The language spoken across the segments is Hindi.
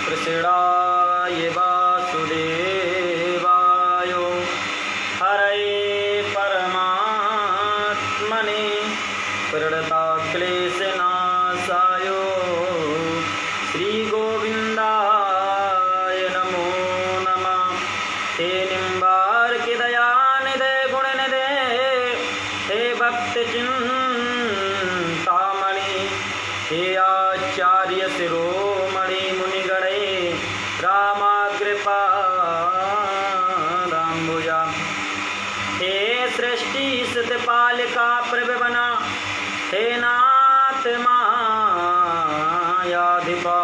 कृष्णाय वासुदेवाय हरये परमात्मने प्रणताक्लेशनाशाय श्रीगोविन्दाय नमो नमः। हे निम्बार्किदयानिधे गुणनिधे हे भक्तचिन्तामणि हे आचार्य शिरोमणि मुनिगणे रामाग्रपादाम्बुजा हे सृष्टि सतपालिका प्रभवना हे नाथ मायाधिपा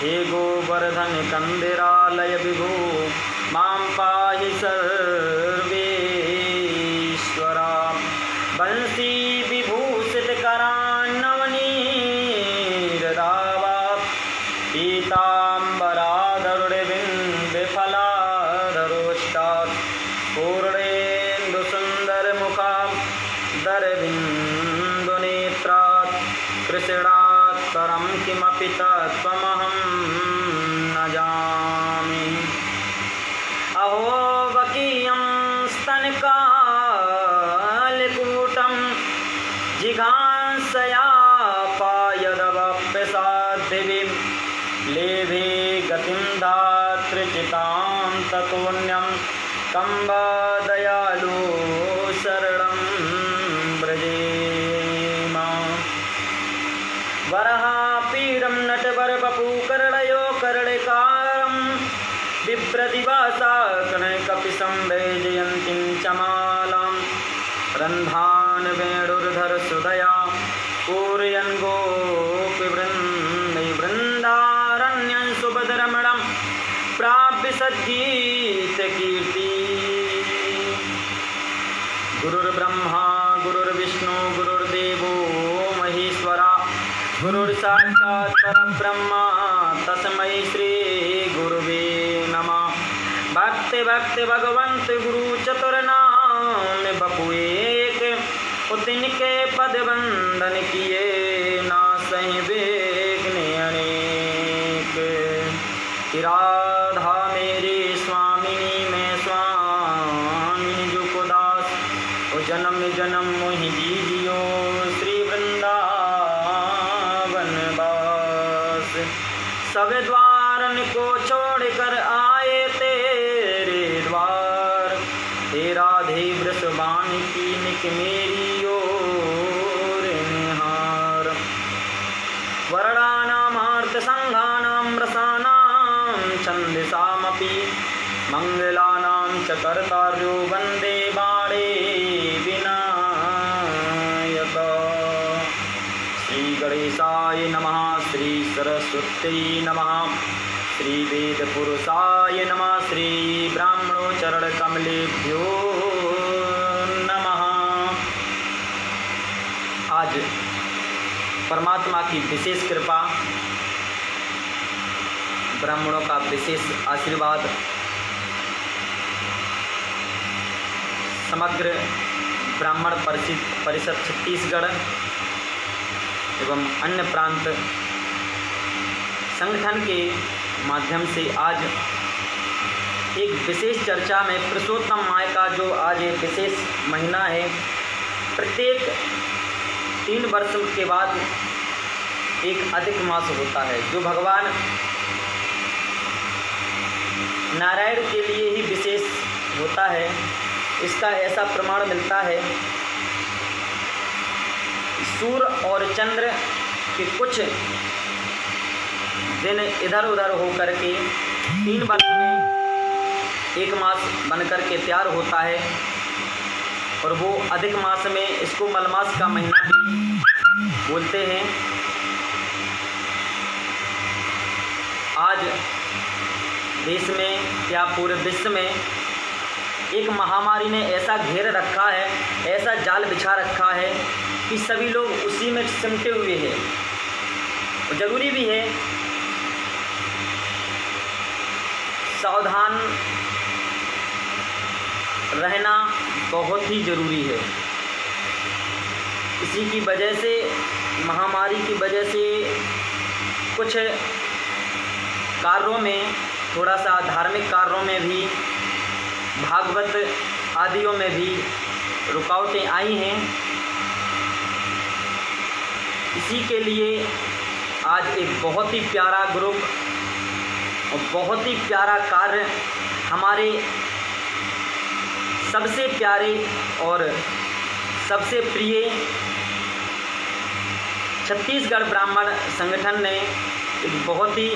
हे गोवर्धन कंदिरालय विभो मां पाहि सर्वेश्वरा। बंसी विभूषित करान्नवनीरदावा पीताम्बराधरुर्विन्दफलाधरोष्टात् पूर्णेन्दुसुन्दरमुखां दरविन्दुनेत्रात् कृष्णात् परं किमपि तत्त्वमहं न जामि। अहो वकीयं स्तनकालकूटं जिघांसयापायदवप्यसाद्धिविं लेभे गतिं धातृचितां ततोऽन्यं कम्ब दयालु शरणं व्रजेम। वराहपीडं नटवरवपुकर्णयो कर्णिकारं बिभ्रदिवासा कनकपिशं वैजयन्तीं चमालां रन्धान् वेणुर्धरसुधया पूरयन् गोपीवृन्दै वृन्दारण्यं सुभद्रमणं प्राप्य सद्गीतकीर्ति। गुरुर्ब्रह्मा गुरुर्विष्णु गुरुर्देवो महेश्वरा गुरुर्साक्षात् परब्रह्म तस्मै श्री गुरुवे नमः। भक्ति भक्ति भगवंत गुरु चतुर्नाम बपु एक उतिनके पद वंदन किए ना सही विघ्न अनेक। राधा मेरी स्वामिनी मैं स्वामिनी जो को दास ओ जन्म जन्म मोहि दीजियो श्री वृंदावन वास। सब द्वारन को छोड़कर आए तेरे द्वार हे राधे वृषभान की निक मेरी ओर निहार। वर्णानामार्थ संघानां रसानां छन्दसामपि मंगलानां च कर्तार्यो वन्दे बाणे विनायक। श्री गणेशाय नमः श्री सरस्वती नमः श्री वेद पुरुषाय नमः श्री ब्राह्मणोचरण कमलेभ्यो नमः। आज परमात्मा की विशेष कृपा, ब्राह्मणों का विशेष आशीर्वाद, समग्र ब्राह्मण परिषद छत्तीसगढ़ एवं अन्य प्रांत संगठन के माध्यम से आज एक विशेष चर्चा में पुरुषोत्तम माह का जो आज एक विशेष महीना है, प्रत्येक 3 वर्ष के बाद एक अधिक मास होता है जो भगवान नारायण के लिए ही विशेष होता है। इसका ऐसा प्रमाण मिलता है, सूर्य और चंद्र के कुछ दिन इधर उधर होकर के 3 वर्ष में एक मास बनकर के तैयार होता है और वो अधिक मास में इसको मलमास का महीना भी बोलते हैं। आज देश में या पूरे विश्व में एक महामारी ने ऐसा घेर रखा है, ऐसा जाल बिछा रखा है कि सभी लोग उसी में सिमटे हुए हैं। और ज़रूरी भी है सावधान रहना, बहुत ही ज़रूरी है। इसी की वजह से, महामारी की वजह से कुछ कार्यों में, थोड़ा सा धार्मिक कार्यों में भी, भागवत आदियों में भी रुकावटें आई हैं। इसी के लिए आज एक बहुत ही प्यारा ग्रुप और बहुत ही प्यारा कार्य हमारे सबसे प्यारे और सबसे प्रिय छत्तीसगढ़ ब्राह्मण संगठन ने एक बहुत ही,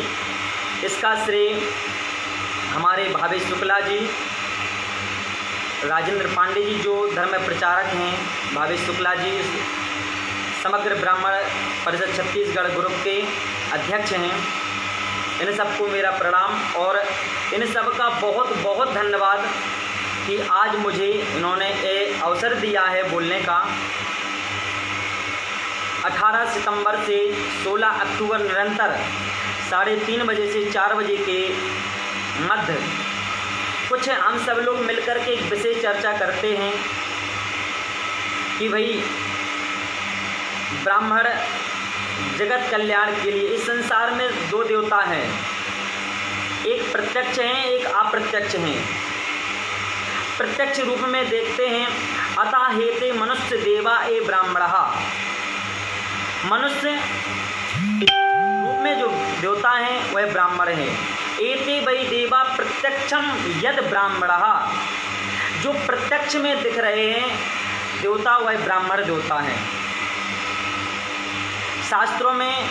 इसका श्रेय हमारे भावेश शुक्ला जी, राजेंद्र पांडे जी जो धर्म प्रचारक हैं, भावेश शुक्ला जी समग्र ब्राह्मण परिषद छत्तीसगढ़ ग्रुप के अध्यक्ष हैं, इन सबको मेरा प्रणाम और इन सब का बहुत बहुत धन्यवाद कि आज मुझे इन्होंने ये अवसर दिया है बोलने का। 18 सितंबर से 16 अक्टूबर निरंतर 3:30 बजे से 4 बजे के मध्य कुछ हम सब लोग मिलकर के एक विशेष चर्चा करते हैं कि भाई ब्राह्मण जगत कल्याण के लिए इस संसार में 2 देवता हैं, एक प्रत्यक्ष हैं, एक अप्रत्यक्ष हैं। प्रत्यक्ष रूप में देखते हैं, अतः हेते मनुष्य देवा ए ब्राह्मणः, मनुष्य रूप में जो देवता हैं वह ब्राह्मण हैं। एते वै देवा प्रत्यक्षम यद ब्राह्मणः, जो प्रत्यक्ष में दिख रहे हैं देवता वह ब्राह्मण देवता हैं। शास्त्रों में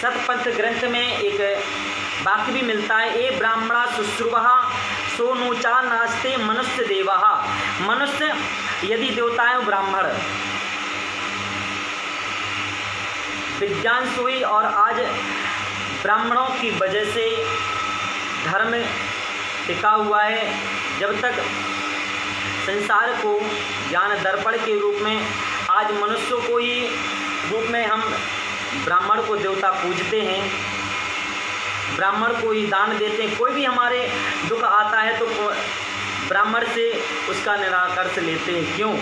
सतपंथ ग्रंथ में एक वाक्य भी मिलता है, ए ब्राह्मणा शुश्रुवः सोनूचा नास्ते मनुष्य देवः, मनुष्य यदि देवता है ब्राह्मण। विज्ञान सुई और आज ब्राह्मणों की वजह से धर्म टिका हुआ है। जब तक संसार को ज्ञान दर्पण के रूप में आज मनुष्यों को ही रूप में हम ब्राह्मण को देवता पूजते हैं, ब्राह्मण को ही दान देते हैं। कोई भी हमारे दुख आता है तो ब्राह्मण से उसका निराकर्ष लेते हैं। क्यों?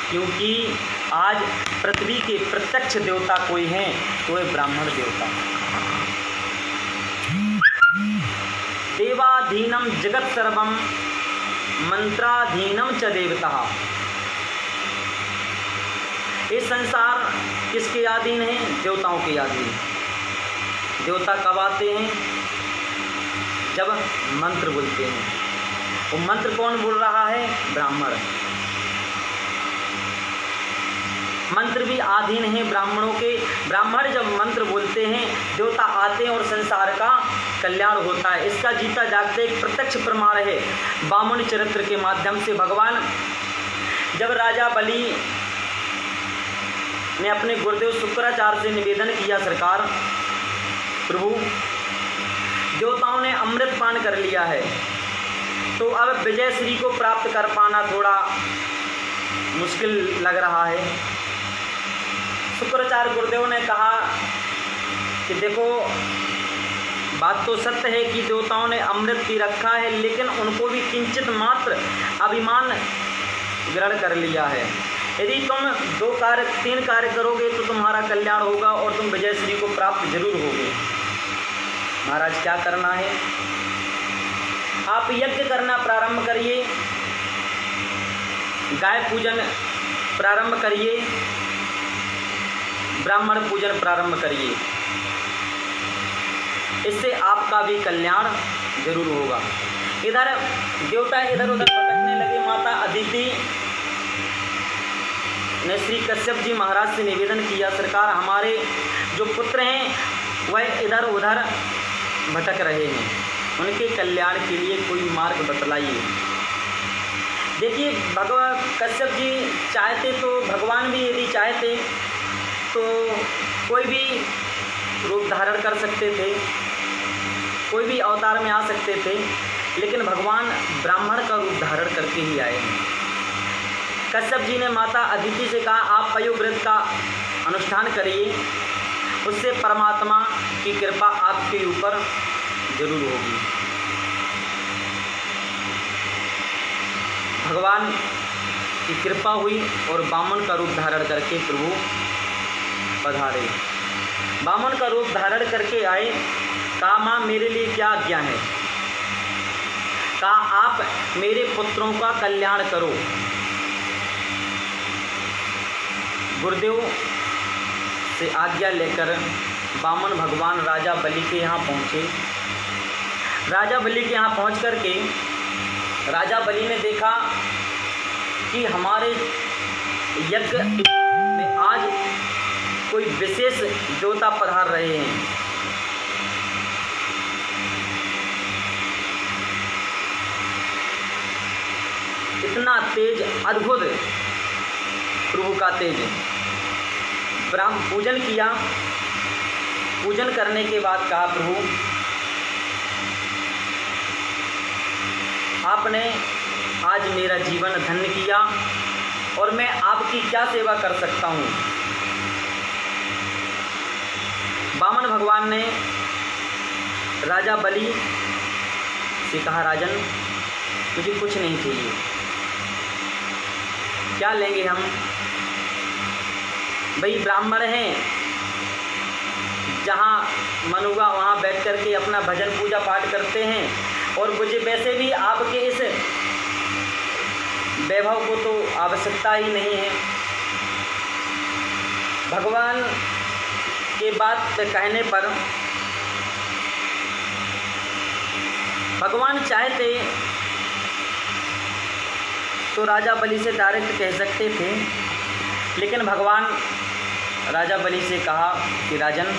क्योंकि आज पृथ्वी के प्रत्यक्ष देवता कोई हैं तो वे ब्राह्मण देवता। देवाधीनम जगत सर्वम मंत्राधीनम च देवता। ये संसार किसके अधीन है? देवताओं के अधीन। देवता कब आते हैं? जब मंत्र बोलते हैं। वो मंत्र कौन बोल रहा है? ब्राह्मण। मंत्र भी अधीन है ब्राह्मणों के। ब्राह्मण जब मंत्र बोलते हैं देवता आते हैं और संसार का कल्याण होता है। इसका जीता जागता एक प्रत्यक्ष प्रमाण है। वामन चरित्र के माध्यम से भगवान जब राजा बलि ने अपने गुरुदेव शुक्राचार्य से निवेदन किया, सरकार प्रभु देवताओं ने अमृत पान कर लिया है तो अब विजय श्री को प्राप्त कर पाना थोड़ा मुश्किल लग रहा है। शुक्राचार्य गुरुदेव ने कहा कि देखो बात तो सत्य है कि देवताओं ने अमृत पी रखा है, लेकिन उनको भी किंचित मात्र अभिमान ग्रहण कर लिया है। यदि तुम 3 कार्य करोगे तो तुम्हारा कल्याण होगा और तुम विजय श्री को प्राप्त जरूर होगे। महाराज क्या करना है? आप यज्ञ करना प्रारंभ करिए, गाय पूजन प्रारंभ करिए, ब्राह्मण पूजन प्रारंभ करिए, इससे आपका भी कल्याण जरूर होगा। इधर देवता इधर उधर भटकने लगे। माता अदिति ने श्री कश्यप जी महाराज से निवेदन किया, सरकार हमारे जो पुत्र हैं वह इधर उधर भटक रहे हैं, उनके कल्याण के लिए कोई मार्ग बतलाइए। देखिए भगवान कश्यप जी चाहते तो, भगवान भी यदि चाहते तो कोई भी रूप धारण कर सकते थे, कोई भी अवतार में आ सकते थे, लेकिन भगवान ब्राह्मण का रूप धारण करके ही आए हैं। कश्यप जी ने माता अदिति से कहा आप पयोव्रत का अनुष्ठान करिए, उससे परमात्मा की कृपा आपके ऊपर जरूर होगी। भगवान की कृपा हुई और वामन का रूप धारण करके प्रभु पधारे। वामन का रूप धारण करके आए कहा माँ मेरे लिए क्या आज्ञा है। कहा आप मेरे पुत्रों का कल्याण करो। गुरुदेव से आज्ञा लेकर वामन भगवान राजा बलि के यहाँ पहुँचे। राजा बलि के यहाँ पहुँच कर के राजा बलि ने देखा कि हमारे यज्ञ में आज कोई विशेष देवता पधार रहे हैं। इतना तेज, अद्भुत प्रभु का तेज। ब्राह्म पूजन किया। पूजन करने के बाद कहा प्रभु आपने आज मेरा जीवन धन्य किया और मैं आपकी क्या सेवा कर सकता हूँ। वामन भगवान ने राजा बलि से कहा राजन मुझे कुछ नहीं चाहिए, क्या लेंगे हम, भाई ब्राह्मण हैं, जहाँ मन हुआ वहाँ बैठ कर के अपना भजन पूजा पाठ करते हैं और मुझे वैसे भी आपके इस वैभव को तो आवश्यकता ही नहीं है। भगवान के बात कहने पर भगवान चाहते तो राजा बलि से डायरेक्ट कह सकते थे, लेकिन भगवान राजा बलि से कहा कि राजन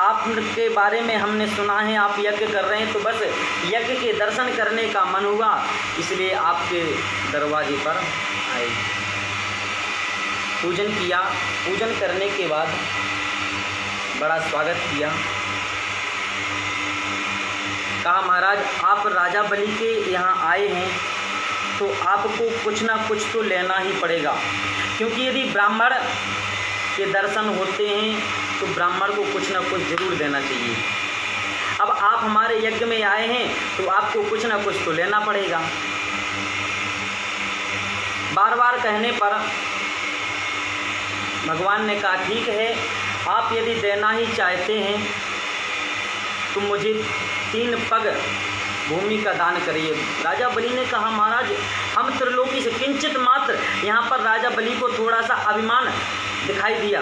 आपके बारे में हमने सुना है आप यज्ञ कर रहे हैं, तो बस यज्ञ के दर्शन करने का मन हुआ इसलिए आपके दरवाजे पर आए। पूजन किया। पूजन करने के बाद बड़ा स्वागत किया। कहा महाराज आप राजा बलि के यहाँ आए हैं तो आपको कुछ ना कुछ तो लेना ही पड़ेगा, क्योंकि यदि ब्राह्मण के दर्शन होते हैं तो ब्राह्मण को कुछ ना कुछ जरूर देना चाहिए। अब आप हमारे यज्ञ में आए हैं तो आपको कुछ ना कुछ तो लेना पड़ेगा। बार बार कहने पर भगवान ने कहा ठीक है, आप यदि देना ही चाहते हैं तो मुझे 3 पग भूमि का दान करिए। राजा बलि ने कहा महाराज हम त्रिलोकी से किंचित मात्र, यहाँ पर राजा बलि को थोड़ा सा अभिमान दिखाई दिया।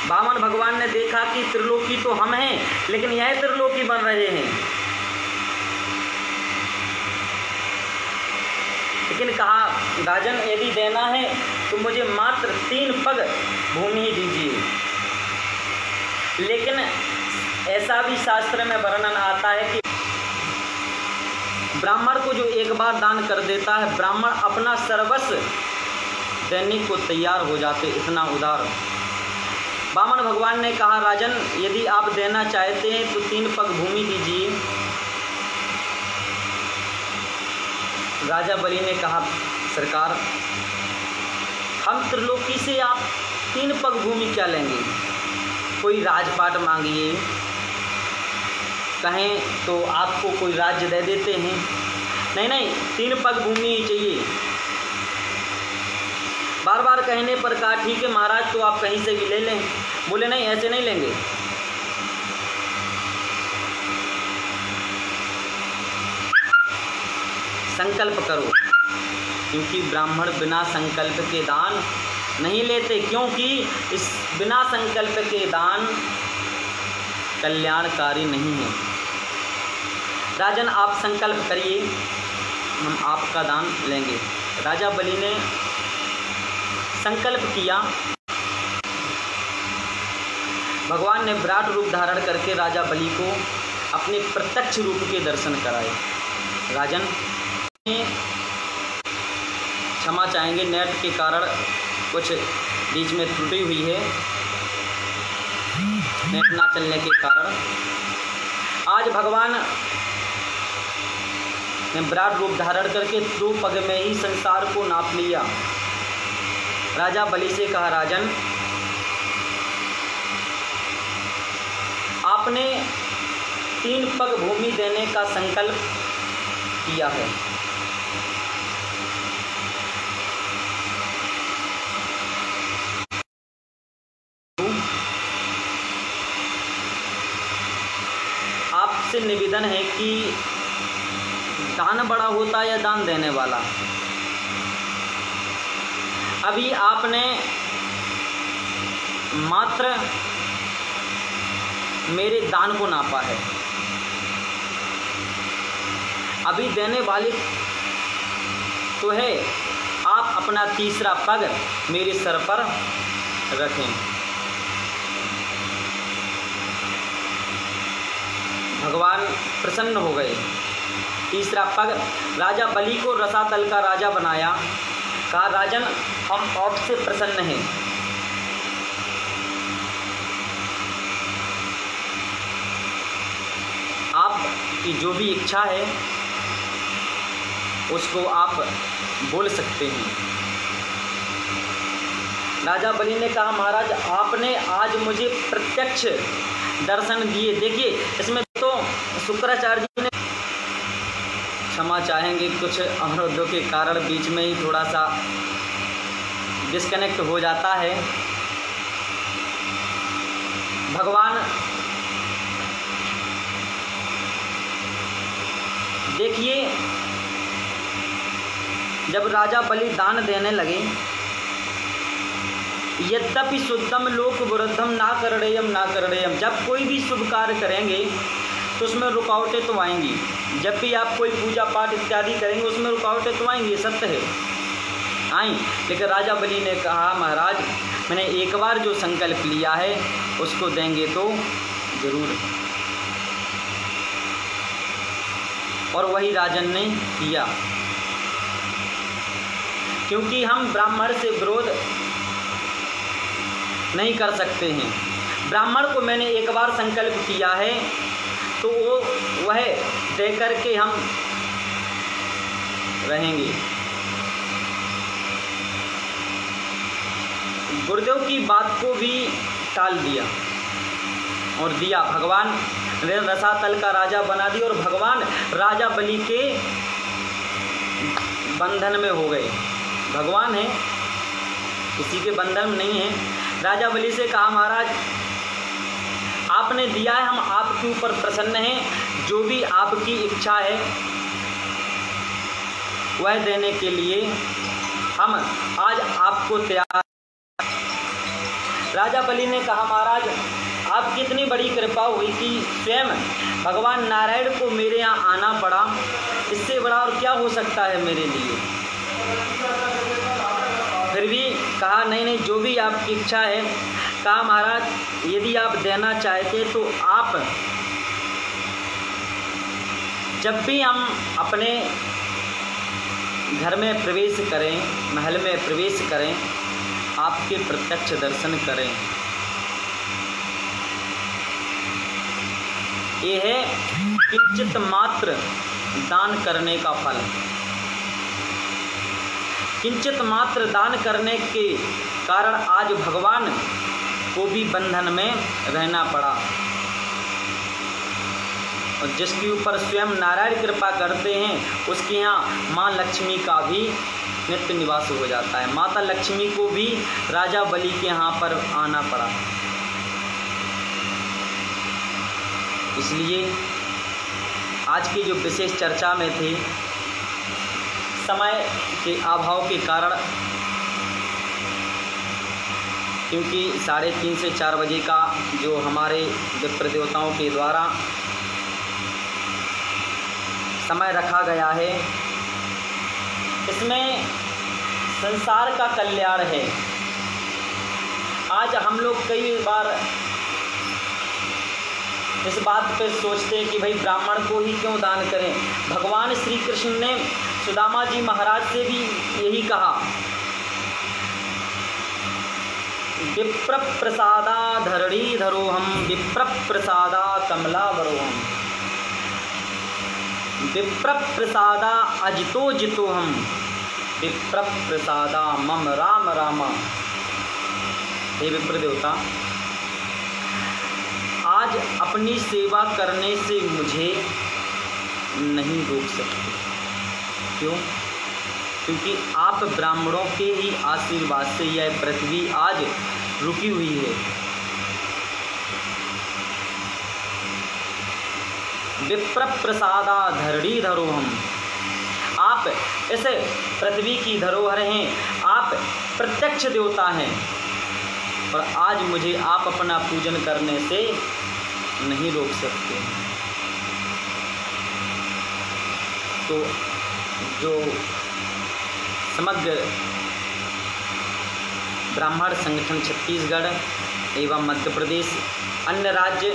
वामन भगवान ने देखा कि त्रिलोकी तो हम हैं लेकिन यह त्रिलोकी बन रहे हैं, लेकिन कहा राजन यदि देना है तो मुझे मात्र 3 पग भूमि ही दीजिए। लेकिन ऐसा भी शास्त्र में वर्णन आता है कि ब्राह्मण को जो एक बार दान कर देता है ब्राह्मण अपना सर्वस्व देने को तैयार हो जाते, इतना उदार। वामन भगवान ने कहा राजन यदि आप देना चाहते हैं तो 3 पग भूमि दीजिए। राजा बलि ने कहा सरकार हम त्रिलोकी से आप 3 पग भूमि क्या लेंगे, कोई राजपाट मांगिए, कहें तो आपको कोई राज्य दे देते हैं। नहीं नहीं 3 पग भूमि ही चाहिए। बार बार कहने पर कहा ठीक है महाराज तो आप कहीं से भी ले लें। बोले नहीं ऐसे नहीं लेंगे। संकल्प करो, क्योंकि ब्राह्मण बिना संकल्प के दान नहीं लेते, क्योंकि इस बिना संकल्प के दान कल्याणकारी नहीं है। राजन आप संकल्प करिए हम आपका दान लेंगे। राजा बलि ने संकल्प किया। भगवान ने विराट रूप धारण करके राजा बलि को अपने प्रत्यक्ष रूप के दर्शन कराए। राजन क्षमा चाहेंगे, नेट के कारण कुछ बीच में त्रुटि हुई है, नेट ना चलने के कारण। आज भगवान ने विराट रूप धारण करके 2 पग में ही संसार को नाप लिया। राजा बलि से कहा राजन आपने 3 पग भूमि देने का संकल्प किया है, आपसे निवेदन है कि दान बड़ा होता है या दान देने वाला। अभी आपने मात्र मेरे दान को नापा है, अभी देने वाले तो है। आप अपना तीसरा पग मेरे सर पर रखें। भगवान प्रसन्न हो गए। तीसरा पग राजा बलि को रसातल का राजा बनाया। कहा, राजन हम आपसे प्रसन्न हैं। आपकी जो भी इच्छा है उसको आप बोल सकते हैं। राजा बलि ने कहा, महाराज आपने आज मुझे प्रत्यक्ष दर्शन दिए। देखिए इसमें तो शुक्राचार्य जी ने क्षमा चाहेंगे, कुछ अवरोधों के कारण बीच में ही थोड़ा सा डिस्कनेक्ट हो जाता है। भगवान देखिए, जब राजा बलि दान देने लगे, यद्यपि शुद्धम लोक विरुद्धम ना करणेयम, जब कोई भी शुभ कार्य करेंगे तो उसमें रुकावटें तो आएंगी। जब भी आप कोई पूजा पाठ इत्यादि करेंगे उसमें रुकावटें तो आएंगी, सत्य है, आई। लेकिन राजा बलि ने कहा, महाराज मैंने एक बार जो संकल्प लिया है उसको देंगे तो जरूर। और वही राजन ने किया, क्योंकि हम ब्राह्मण से विरोध नहीं कर सकते हैं। ब्राह्मण को मैंने एक बार संकल्प किया है तो वह दे करके हम रहेंगे। गुरुदेव की बात को भी टाल दिया और दिया। भगवान रसातल का राजा बना दिया और भगवान राजा बलि के बंधन में हो गए। भगवान है, किसी के बंधन में नहीं है। राजा बलि से कहा, महाराज आपने दिया है, हम आपके ऊपर प्रसन्न हैं। जो भी आपकी इच्छा है वह देने के लिए हम आज आपको तैयार। राजा बलि ने कहा, महाराज आपकी इतनी बड़ी कृपा हुई कि स्वयं भगवान नारायण को मेरे यहाँ आना पड़ा, इससे बड़ा और क्या हो सकता है मेरे लिए। फिर भी कहा, नहीं, जो भी आपकी इच्छा है। कहा, महाराज यदि आप देना चाहते तो आप जब भी हम अपने घर में प्रवेश करें, महल में प्रवेश करें, आपके प्रत्यक्ष दर्शन करें। यह है किंचित मात्र दान करने का फल। किंचित मात्र दान करने के कारण आज भगवान को भी बंधन में रहना पड़ा, और जिसके ऊपर स्वयं नारायण कृपा करते हैं उसके यहाँ माँ लक्ष्मी का भी नित्य निवास हो जाता है। माता लक्ष्मी को भी राजा बलि के यहाँ पर आना पड़ा। इसलिए आज की जो विशेष चर्चा में थे, समय के अभाव के कारण, क्योंकि 3:30 से 4 बजे का जो हमारे विप्र देवताओं के द्वारा समय रखा गया है, इसमें संसार का कल्याण है। आज हम लोग कई बार इस बात पे सोचते हैं कि भाई ब्राह्मण को ही क्यों दान करें। भगवान श्री कृष्ण ने सुदामा जी महाराज से भी यही कहा, विप्र प्रसादा धरणी धरोहम, विप्र प्रसादा कमला वरोहम, विप्र प्रसादा अजितो जितोहम, विप्र प्रसादा मम राम रामा। हे विप्र देवता, आज अपनी सेवा करने से मुझे नहीं रोक सकते। क्यों? क्योंकि आप ब्राह्मणों के ही आशीर्वाद से यह पृथ्वी आज रुकी हुई है। विप्र प्रसादा धरणी धरोहम। आप इस पृथ्वी की धरोहर हैं, आप प्रत्यक्ष देवता हैं, और आज मुझे आप अपना पूजन करने से नहीं रोक सकते। तो जो समग्र ब्राह्मण संगठन छत्तीसगढ़ एवं मध्य प्रदेश अन्य राज्य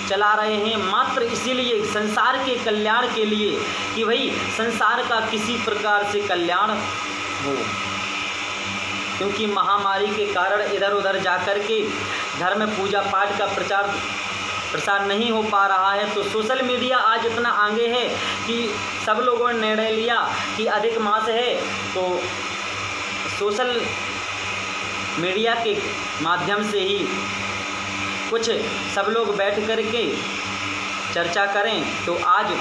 चला रहे हैं, मात्र इसीलिए संसार के कल्याण के लिए कि भाई संसार का किसी प्रकार से कल्याण हो, क्योंकि महामारी के कारण इधर उधर जाकर के धर्म पूजा पाठ का प्रसार नहीं हो पा रहा है। तो सोशल मीडिया आज इतना आगे है कि सब लोगों ने निर्णय लिया कि अधिक मास है तो सोशल मीडिया के माध्यम से ही कुछ सब लोग बैठ कर के चर्चा करें। तो आज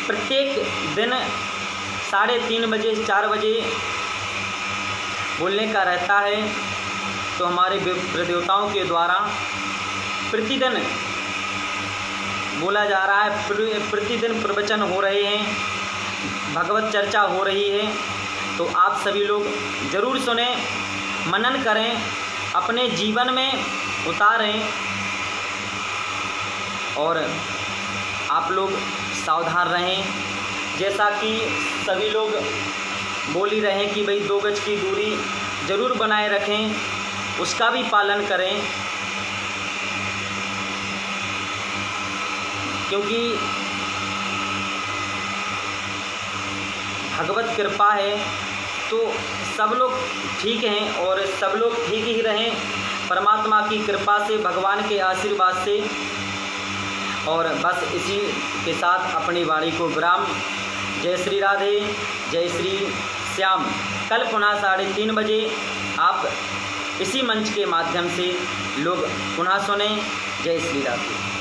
प्रत्येक दिन 3:30 बजे 4 बजे बोलने का रहता है। तो हमारे देवताओं के द्वारा प्रतिदिन बोला जा रहा है, प्रतिदिन प्रवचन हो रहे हैं, भगवत चर्चा हो रही है। तो आप सभी लोग ज़रूर सुने, मनन करें, अपने जीवन में उतारें, और आप लोग सावधान रहें। जैसा कि सभी लोग बोल ही रहे हैं कि भाई 2 गज की दूरी ज़रूर बनाए रखें, उसका भी पालन करें, क्योंकि भगवत कृपा है तो सब लोग ठीक हैं और सब लोग ठीक ही रहें परमात्मा की कृपा से, भगवान के आशीर्वाद से। और बस इसी के साथ अपनी वाणी को विराम। जय श्री राधे, जय श्री श्याम। कल पुनः 3:30 बजे आप इसी मंच के माध्यम से लोग पुनः सुने। जय श्री राधे।